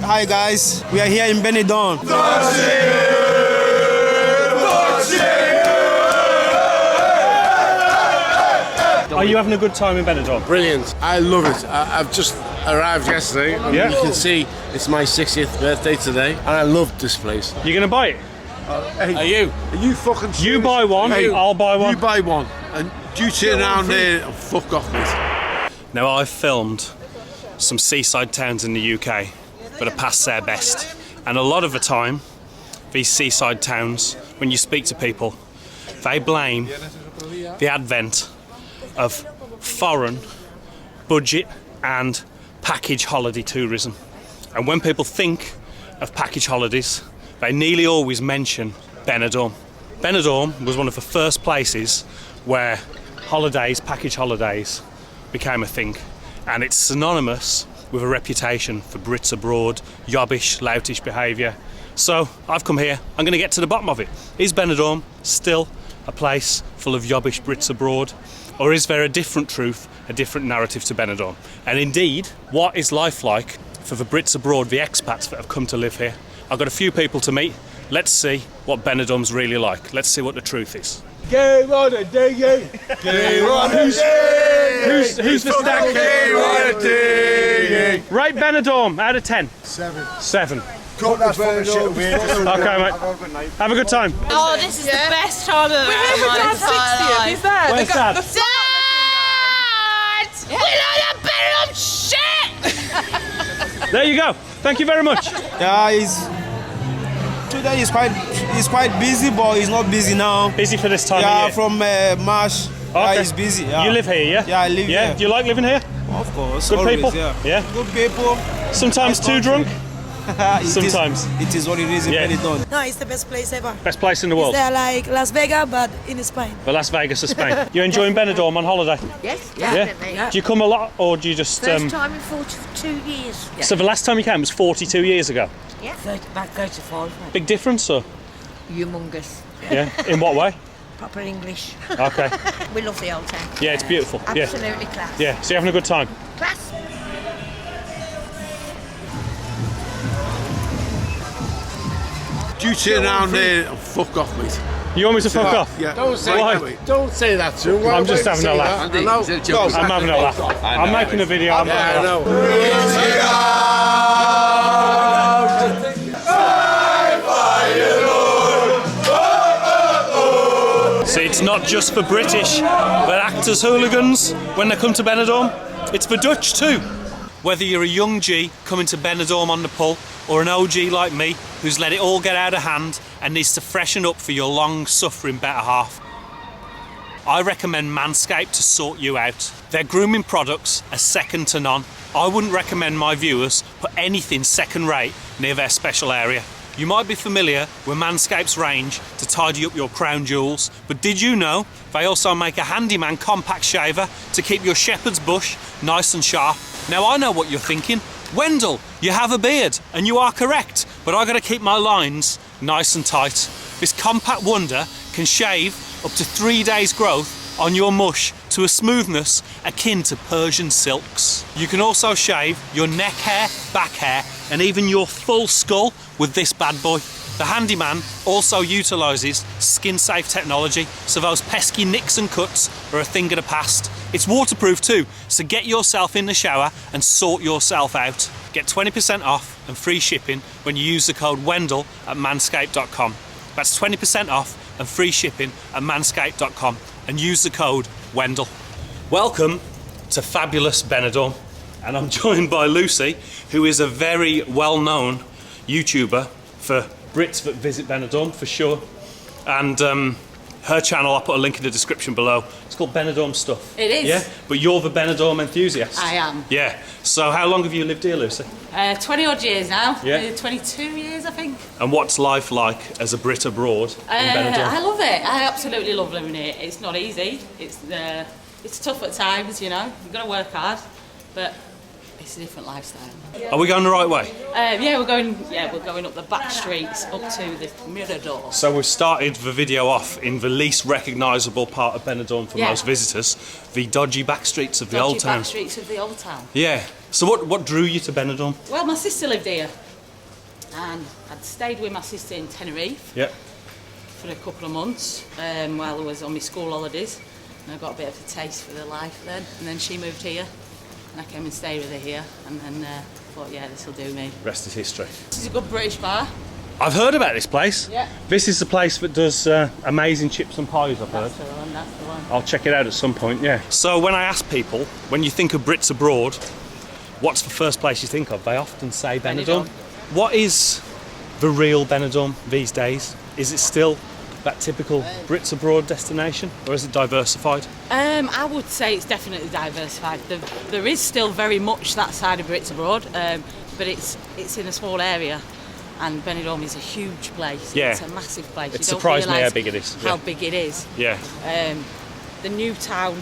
Hi guys, we are here in Benidorm. Are you having a good time in Benidorm? Brilliant. I love it. I've just arrived yesterday. Yeah. You can see it's my 60th birthday today, and I love this place. You're going to buy it? Hey, are you fucking serious? You buy one, Hey, I'll buy one. You buy one, and you turn around there and fuck off, mate. Now, I've filmed some seaside towns in the UK that are past their best. And a lot of the time, these seaside towns, when you speak to people, they blame the advent of foreign, budget and package holiday tourism. And when people think of package holidays, they nearly always mention Benidorm. Benidorm was one of the first places where holidays, package holidays, became a thing. And it's synonymous with a reputation for Brits abroad, yobbish, loutish behaviour. So I've come here, I'm going to get to the bottom of it. Is Benidorm still a place full of yobbish Brits abroad? Or is there a different truth, a different narrative to Benidorm? And indeed, what is life like for the Brits abroad, the expats that have come to live here? I've got a few people to meet. Let's see what Benidorm's really like. Let's see what the truth is. Game on a day, game on a day. Who's the stack? Game on a day. Rate Benidorm out of 10. 7. Cut that fucking shit. Okay, mate. Have a good time. Oh, this is the best time of my entire life. He's there. Where's Dad? Dad! We know the Benidorm shit! There you go. Thank you very much. Yeah, today he's quite busy, but he's not busy now. Busy for this time Yeah, of year? from March. Okay. Yeah, he's busy. Yeah. You live here, yeah? Yeah, I live here. Do you like living here? Of course. Good always, people? Yeah. Good people. Sometimes too drunk? Sometimes. It is what it is in Yeah. Benidorm. No, it's the best place ever. Best place in the world? They're like Las Vegas, but in Spain. The Las Vegas of Spain. You enjoying Benidorm on holiday? Yes, Yeah? definitely. Do you come a lot, or do you just... First time in 42 years. So the last time you came was 42 years ago? Yeah. About 35. Big difference, or? Humongous. Yeah. In what way? Proper English. Okay. We love the old town. Yeah, it's beautiful. Yeah. Absolutely class. Yeah. So you're having a good time? Class. You turn around there and fuck off, mate. You want me to fuck off? Yeah. Don't say Why? that. Don't say that to him. I'm just having a laugh. I know. I'm having a laugh. I'm making a video. I'm Yeah, I having a laugh. know. See, it's not just for British that act as hooligans when they come to Benidorm. It's for Dutch too. Whether you're a young G coming to Benidorm on the pull, or an OG like me who's let it all get out of hand and needs to freshen up for your long-suffering better half, I recommend Manscape to sort you out. Their grooming products are second to none. I wouldn't recommend my viewers put anything second-rate near their special area. You might be familiar with Manscape's range to tidy up your crown jewels, but did you know they also make a handyman compact shaver to keep your shepherd's bush nice and sharp? Now I know what you're thinking. Wendell, you have a beard, and you are correct, but I gotta keep my lines nice and tight. This compact wonder can shave up to 3 days growth on your mush to a smoothness akin to Persian silks. You can also shave your neck hair, back hair, and even your full skull with this bad boy. The Handyman also utilises skin-safe technology, so those pesky nicks and cuts are a thing of the past. It's waterproof too, so get yourself in the shower and sort yourself out. Get 20% off and free shipping when you use the code Wendell at manscape.com. That's 20% off and free shipping at manscape.com, and use the code Wendell. Welcome to fabulous Benidorm, and I'm joined by Lucy, who is a very well-known YouTuber for Brits that visit Benidorm for sure, and her channel, I'll put a link in the description below. It's called Benidorm Stuff. It is. Yeah, but you're the Benidorm enthusiast. I am. Yeah. So how long have you lived here, Lucy? 20 odd years now. Yeah. 22 years, I think. And what's life like as a Brit abroad in Benidorm? I love it. I absolutely love living here. It's not easy. It's tough at times, you know. You've got to work hard, but it's a different lifestyle. Are we going the right way? We're going up the back streets up to the Mirador. So we've started the video off in the least recognisable part of Benidorm for most visitors, the dodgy back streets of the old town. Back streets of the old town. Yeah. So what drew you to Benidorm? Well, my sister lived here. and I'd stayed with my sister in Tenerife Yep. for a couple of months while I was on my school holidays, and I got a bit of a taste for the life then. And then she moved here, and I came and stayed with her here, and then thought, yeah, this will do me. Rest is history. This is a good British bar. I've heard about this place. Yeah. This is the place that does amazing chips and pies, I've heard. That's the one, that's the one. I'll check it out at some point, yeah. So when I ask people, when you think of Brits abroad, what's the first place you think of? They often say Benidorm. What is the real Benidorm these days? Is it still that typical Brits abroad destination, or is it diversified? I would say it's definitely diversified. There is still very much that side of Brits abroad, but it's in a small area. And Benidorm is a huge place. Yeah. It's a massive place. It You don't surprised me how realise big it is. How big it is. Yeah. The new town,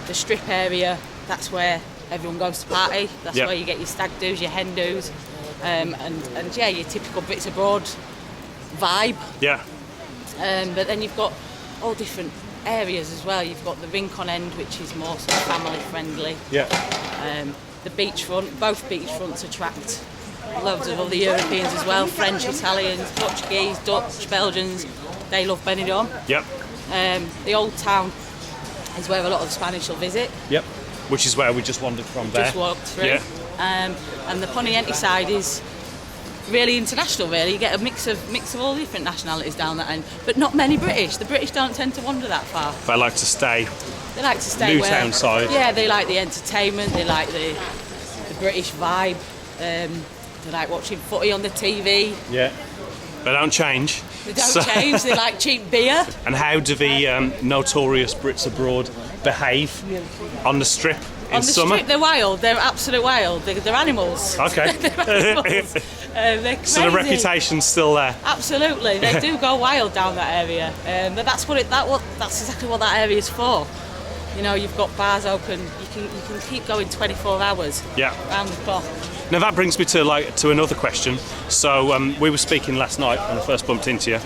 the strip area, that's where everyone goes to party. That's Yep. where you get your stag do's, your hen do's, and yeah, your typical Brits abroad vibe. Yeah. But then you've got all different areas as well. You've got the Rincon end, which is more sort of family friendly. Yeah. The beachfront, both beachfronts attract loads of other Europeans as well, French, Italians, Portuguese, Dutch, Belgians. They love Benidorm. Yep. The old town is where a lot of the Spanish will visit. Yep. Which is where we just wandered from there. Just walked through. Yeah. And the Poniente side is really international. Really, you get a mix of all different nationalities down that end, but not many British. The British don't tend to wander that far. They like to stay. They like to stay New where, town side. Yeah, they like the entertainment. They like the British vibe. They like watching footy on the TV. Yeah. They don't change. They don't change. They like cheap beer. And how do the notorious Brits abroad behave on the strip in On the summer? strip, they're wild. They're absolute wild. They're animals. Okay. They're animals. They're crazy. So the reputation's still there. Absolutely, they do go wild down that area. But that's that's exactly what that area is for. You know, you've got bars open. You can keep going 24 hours. Yeah. Round the clock. Now that brings me to another question. So we were speaking last night when I first bumped into you,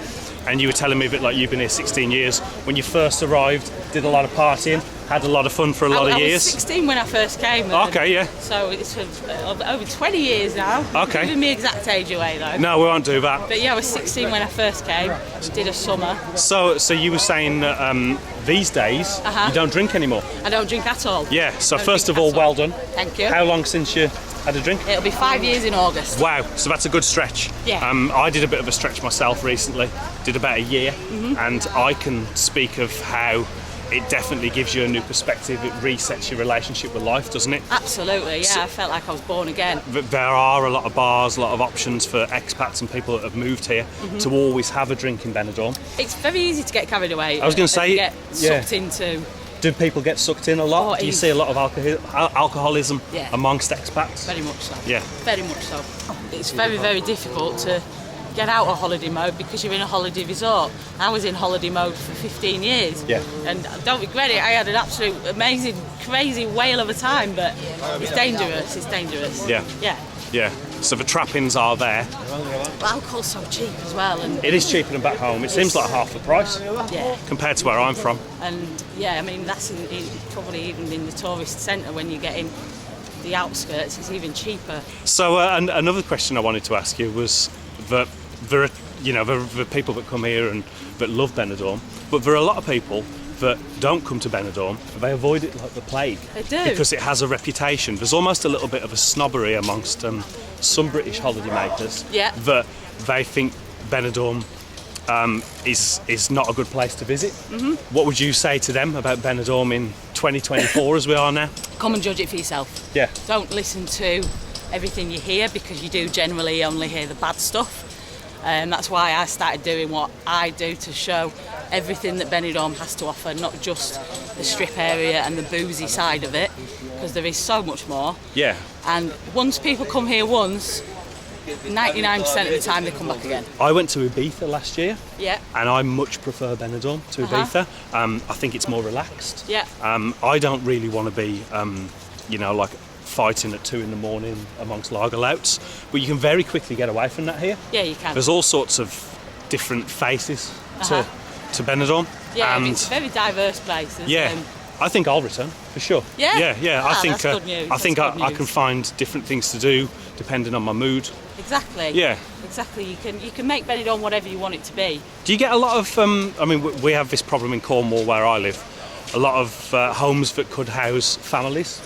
and you were telling me that like you've been here 16 years. When you first arrived, did a lot of partying, had a lot of fun for a lot of I years. was 16 when I first came. Okay, yeah. So it's over 20 years now. Okay. Giving me exact age away though. No, we won't do that. But yeah, I was 16 when I first came. Did a summer. So you were saying that these days you don't drink anymore. I don't drink at all. Yeah. So Don't first of drink all, at all. well done. Thank you. How long since you had a drink? It'll be 5 years in August. Wow, so that's a good stretch. Yeah. I did a bit of a stretch myself recently, did about a year, and I can speak of how it definitely gives you a new perspective. It resets your relationship with life, doesn't it? Absolutely, yeah. I felt like I was born again. There are a lot of bars, a lot of options for expats and people that have moved here to always have a drink in Benidorm. It's very easy to get carried away. I was gonna and say, get yeah. sucked into. Do people get sucked in a lot? Oh, Do you see a lot of alcoholism Yeah. amongst expats? Very much so. Yeah. Very much so. It's very, very difficult to get out of holiday mode because you're in a holiday resort. I was in holiday mode for 15 years. Yeah. And I don't regret it. I had an absolute amazing, crazy whale of a time, but it's dangerous. It's dangerous. Yeah. Yeah. Yeah. So the trappings are there. But alcohol's so cheap as well. And It is cheaper than back home. It seems like half the price yeah. compared to where I'm from. And yeah, I mean, that's probably even in the tourist centre when you get in the outskirts, it's even cheaper. So another question I wanted to ask you was that there are people that come here and that love Benidorm, but there are a lot of people that don't come to Benidorm. They avoid it like the plague. They do. Because it has a reputation. There's almost a little bit of a snobbery amongst some British holidaymakers Yeah. that they think Benidorm is not a good place to visit. Mm-hmm. What would you say to them about Benidorm in 2024 as we are now? Come and judge it for yourself. Yeah. Don't listen to everything you hear because you do generally only hear the bad stuff. That's why I started doing what I do to show everything that Benidorm has to offer, not just the strip area and the boozy side of it, because there is so much more. Yeah. And once people come here once, 99% of the time they come back again. I went to Ibiza last year. Yeah. And I much prefer Benidorm to Ibiza. I think it's more relaxed. Yeah. I don't really want to be, like fighting at 2 a.m. amongst lager louts, but you can very quickly get away from that here. Yeah, you can. There's all sorts of different faces to Benidorm. Yeah, and it's a very diverse place. There's, yeah. I think I'll return for sure. Yeah? Yeah. Ah, I think that's good news. I think That's good I can news. find different things to do depending on my mood. Exactly. Yeah. Exactly. You can make Benidorm whatever you want it to be. Do you get a lot of? I mean, we have this problem in Cornwall where I live. A lot of homes that could house families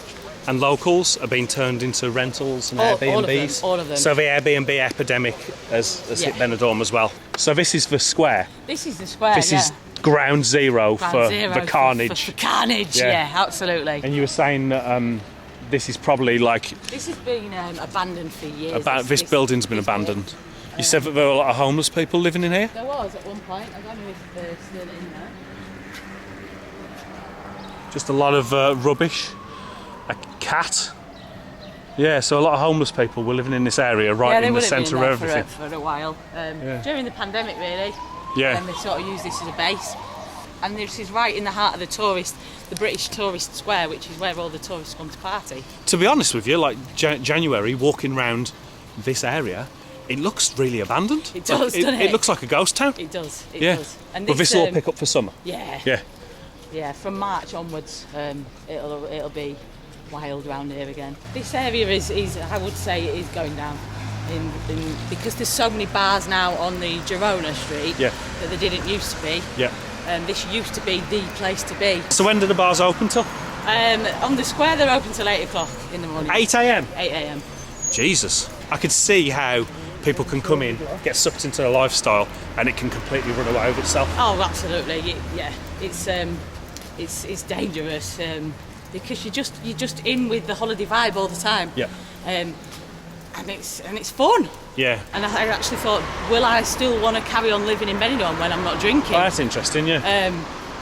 and locals are being turned into rentals and Airbnbs. All of them. So the Airbnb epidemic has hit Benidorm as well. So this is the square. This is the square. This is ground zero Ground for zero the carnage. For carnage. Yeah. Yeah, absolutely. And you were saying that this is probably like This has been abandoned for years. this building's been abandoned. You said that there were a lot of homeless people living in here. There was at one point. I don't know if they're still in there. Just a lot of rubbish. A cat. Yeah, so a lot of homeless people were living in this area, right in the centre of everything. For a while. During the pandemic, really. Yeah. And they sort of used this as a base. And this is right in the heart of the British tourist square, which is where all the tourists come to party. To be honest with you, like January, walking round this area, it looks really abandoned. It does, doesn't it? It looks like a ghost town. It does. It Yeah. does. And But this will all pick up for summer. Yeah. Yeah. Yeah. From March onwards, it'll be wild round here again. This area is I would say it is going down. Because there's so many bars now on the Girona Street Yeah. that there didn't used to be. Yeah. This used to be the place to be. So when do the bars open till? On the square they're open till 8 o'clock in the morning. 8 a.m. 8 a.m. Jesus. I could see how people can come in, get sucked into a lifestyle, and it can completely run away with itself. Oh, absolutely. Yeah, it's dangerous because you're just in with the holiday vibe all the time. Yeah. And it's fun. Yeah. And I actually thought, will I still want to carry on living in Benidorm when I'm not drinking? Oh, that's interesting, yeah.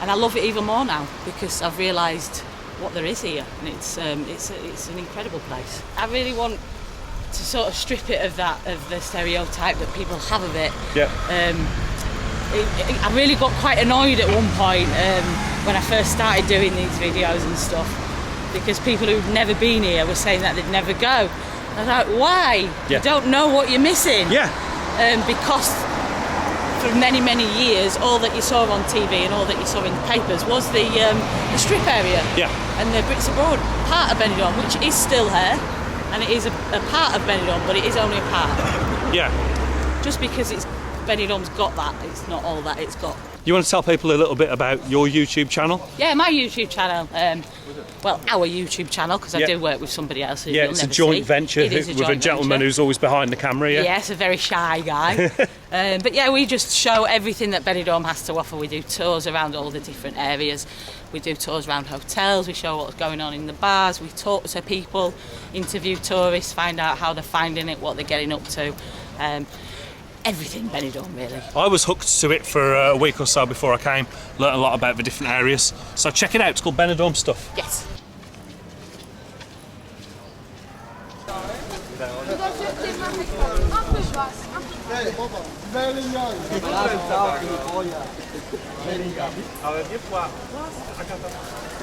And I love it even more now because I've realised what there is here, and it's an incredible place. I really want to sort of strip it of the stereotype that people have of it. Yeah. I really got quite annoyed at one point when I first started doing these videos and stuff, because people who'd never been here were saying that they'd never go. I was like, why? Yeah. You don't know what you're missing. Yeah. Because for many, many years, all that you saw on TV and all that you saw in the papers was the strip area. Yeah. And the Brits Abroad part of Benidorm, which is still here, and it is a part of Benidorm, but it is only a part. Yeah. Just because Benidorm's got that, it's not all that it's got. You want to tell people a little bit about your YouTube channel? Yeah, my YouTube channel. Well, our YouTube channel, because I Yeah. do work with somebody else who Yeah, you'll it's a never joint see. venture It is with a joint gentleman venture. who's always behind the camera, yeah? Yes, a very shy guy. But yeah, we just show everything that Benidorm has to offer. We do tours around all the different areas. We do tours around hotels. We show what's going on in the bars. We talk to people, interview tourists, find out how they're finding it, what they're getting up to. Everything Benidorm, really. I was hooked to it for a week or so before I came. Learned a lot about the different areas. So check it out, it's called Benidorm Stuff. Yes.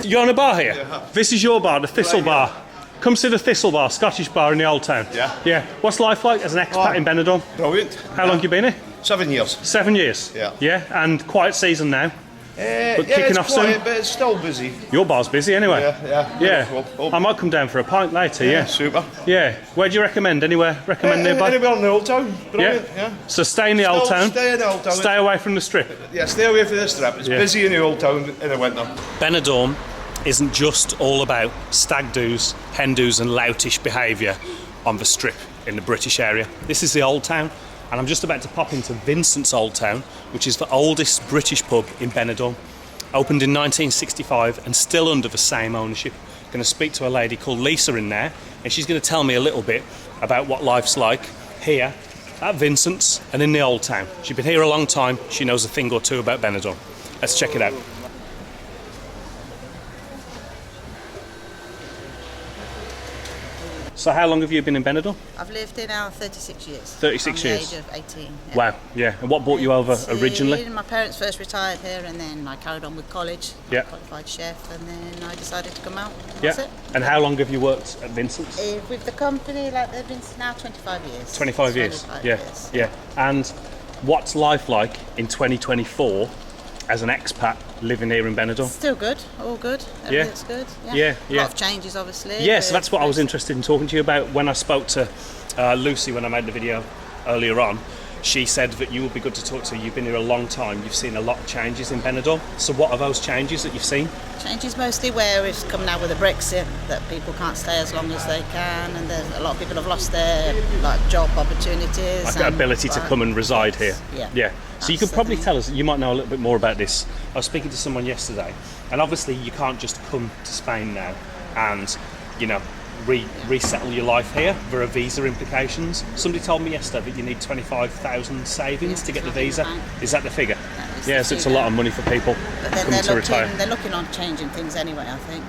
You're on a bar here? Yeah. This is your bar, the Thistle Bar. Come see the Thistle Bar, Scottish bar in the Old Town. Yeah. Yeah. What's life like as an expat in Benidorm? Brilliant. How long you been here? 7 years. 7 years? Yeah. Yeah, and quiet season now? But kicking it's off quiet, soon? but it's still busy. Your bar's busy anyway? Yeah. Yeah. I might come down for a pint later, yeah. Super. Yeah. Where do you recommend? Anywhere recommend nearby? Anywhere in the Old Town. Brilliant. Yeah. So stay in the Old Town? Stay in the Old Town. Stay away from the strip? Yeah, stay away from the strip. It's busy in the Old Town in the winter. Benidorm isn't just all about stag do's, hen do's and loutish behaviour on the strip in the British area. This is the Old Town, and I'm just about to pop into Vincent's Old Town, which is the oldest British pub in Benidorm. Opened in 1965 and still under the same ownership. Going to speak to a lady called Lisa in there, and she's going to tell me a little bit about what life's like here at Vincent's and in the Old Town. She's been here a long time, she knows a thing or two about Benidorm. Let's check it out. So how long have you been in Benidorm? I've lived here now 36 years. 36 from years. the age of 18. Yeah. Wow, yeah. And what brought you over originally? My parents first retired here, and then I carried on with college. Yeah. Qualified chef, and then I decided to come out. Yeah. That's it. And how long have you worked at Vincent's? With the company, like they've been now 25 years. 25 years. 25 Yeah. years. Yeah. And what's life like in 2024 as an expat living here in Benidorm? Still good, all good. Everything's good. Yeah, A lot of changes, obviously. Yes, that's what I was interested in talking to you about. When I spoke to Lucy when I made the video earlier on, she said that you would be good to talk to. You've been here a long time. You've seen a lot of changes in Benidorm. So what are those changes that you've seen? Changes mostly where it's coming out with the Brexit, that people can't stay as long as they can, and there's a lot of people have lost their job opportunities. Like the ability to come and reside here. Yeah. So you could probably tell us, you might know a little bit more about this. I was speaking to someone yesterday, and obviously you can't just come to Spain now and, you know, resettle your life here. There are visa implications. Somebody told me yesterday that you need 25,000 savings to get the visa. Is that the figure? Yeah, so it's a lot of money for people But then coming to retire. they're looking on changing things anyway, I think,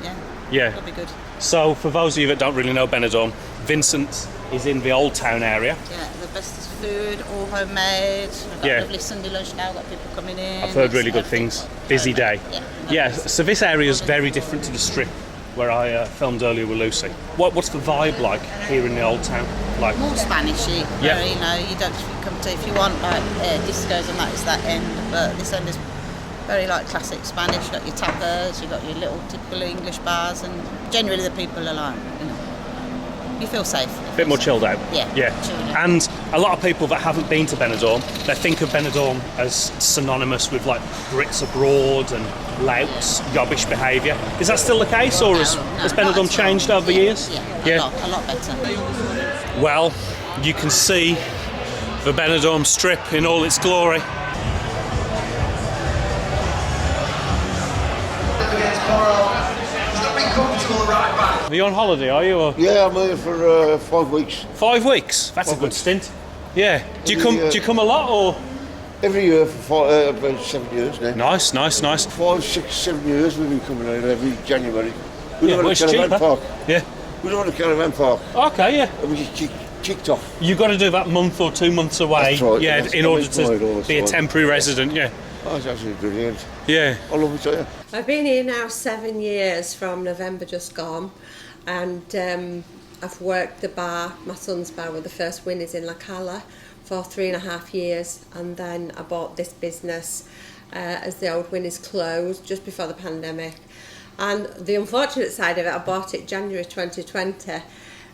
Yeah. That'll be good. So for those of you that don't really know Benidorm, Vincent is in the Old Town area. Yeah, the best is food, all homemade. We've got a lovely Sunday lunch now, got people coming in. I've heard really good things. Busy day. Yeah, so this area is very different to the Strip where I filmed earlier with Lucy. What's the vibe like here in the Old Town? Like more Spanishy. Yeah. You know, you don't come to, if you want discos and that, it's that end, but this end is very classic Spanish. You've got your tapas, you've got your little typical English bars, and generally the people are you feel safe. a bit more chilled out. Yeah. Chilled out. And a lot of people that haven't been to Benidorm, they think of Benidorm as synonymous with Brits Abroad and louts, yobbish behaviour. Is that still the case, or has Benidorm changed over the years? Yeah, a lot better. Well, you can see the Benidorm Strip in all its glory. Are you on holiday, are you? Or? Yeah, I'm here for 5 weeks. 5 weeks? That's a good stint. Yeah. Do you come a lot, or? Every year for about 7 years now. Nice. 5, 6, 7 years we've been coming out every January. We Yeah, live on a it's caravan cheaper. park. Yeah. We live on a caravan park. Okay, yeah. And we just kicked off. You've got to do that month or 2 months away. That's right, yeah, that's in what order we do all to the be a time. temporary resident. Yeah. Oh, it's absolutely brilliant. Yeah. I love it, yeah. I've been here now 7 years from November just gone, and I've worked the bar. My son's bar were the first winners in La Cala for 3.5 years, and then I bought this business as the old winners closed just before the pandemic. And the unfortunate side of it, I bought it January 2020,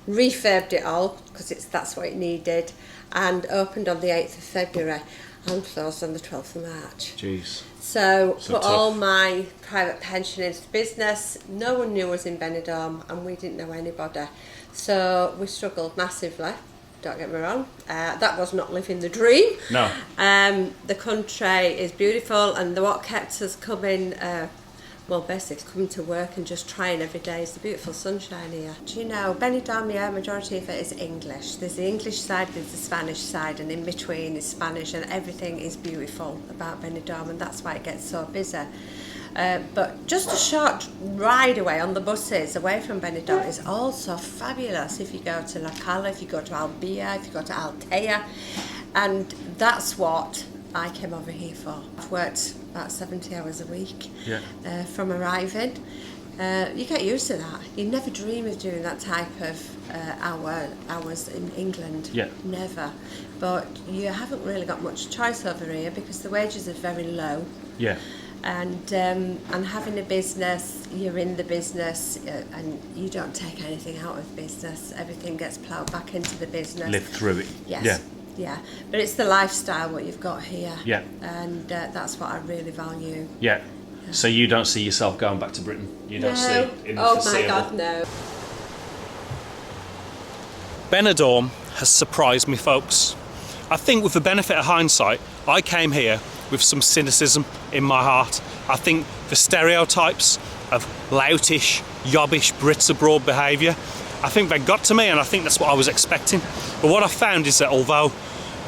refurbed it all because that's what it needed, and opened on the 8th of February and closed on the 12th of March. Jeez. So put tough. all my private pension into the business. No one knew us in Benidorm, and we didn't know anybody. So we struggled massively. Don't get me wrong. That was not living the dream. No. The country is beautiful, and what kept us coming, basically coming to work and just trying every day is the beautiful sunshine here. Do you know, Benidorm, yeah, majority of it is English. There's the English side, there's the Spanish side, and in between is Spanish, and everything is beautiful about Benidorm, and that's why it gets so busy. But just a short ride away on the buses away from Benidorm is also fabulous. If you go to La Cala, if you go to Albia, if you go to Altea, and that's what I came over here for. I've worked about 70 hours a week from arriving. You get used to that. You never dream of doing that type of hours in England. Yeah. Never. But you haven't really got much choice over here because the wages are very low. Yeah. And having a business, you're in the business, and you don't take anything out of business. Everything gets ploughed back into the business. Live through it. Yes. Yeah. But it's the lifestyle what you've got here. Yeah. And that's what I really value. Yeah. So you don't see yourself going back to Britain? You don't see in the Oh my foreseeable? God, no. Benidorm has surprised me, folks. I think with the benefit of hindsight, I came here with some cynicism in my heart. I think the stereotypes of loutish, yobbish Brits Abroad behaviour, I think they got to me, and I think that's what I was expecting. But what I found is that although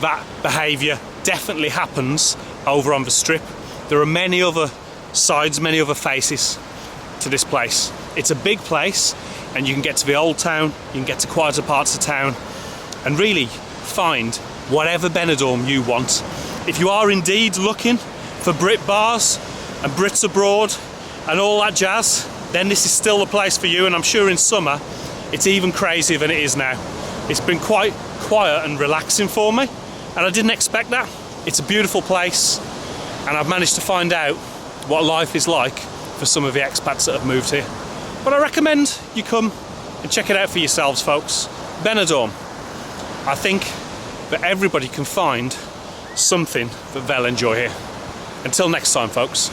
that behaviour definitely happens over on the Strip, there are many other sides, many other faces to this place. It's a big place, and you can get to the Old Town, you can get to quieter parts of town, and really find whatever Benidorm you want. If you are indeed looking for Brit bars and Brits Abroad and all that jazz, then this is still the place for you, and I'm sure in summer it's even crazier than it is now. It's been quite quiet and relaxing for me, and I didn't expect that. It's a beautiful place, and I've managed to find out what life is like for some of the expats that have moved here. But I recommend you come and check it out for yourselves, folks. Benidorm. I think that everybody can find something that they'll enjoy here. Until next time, folks.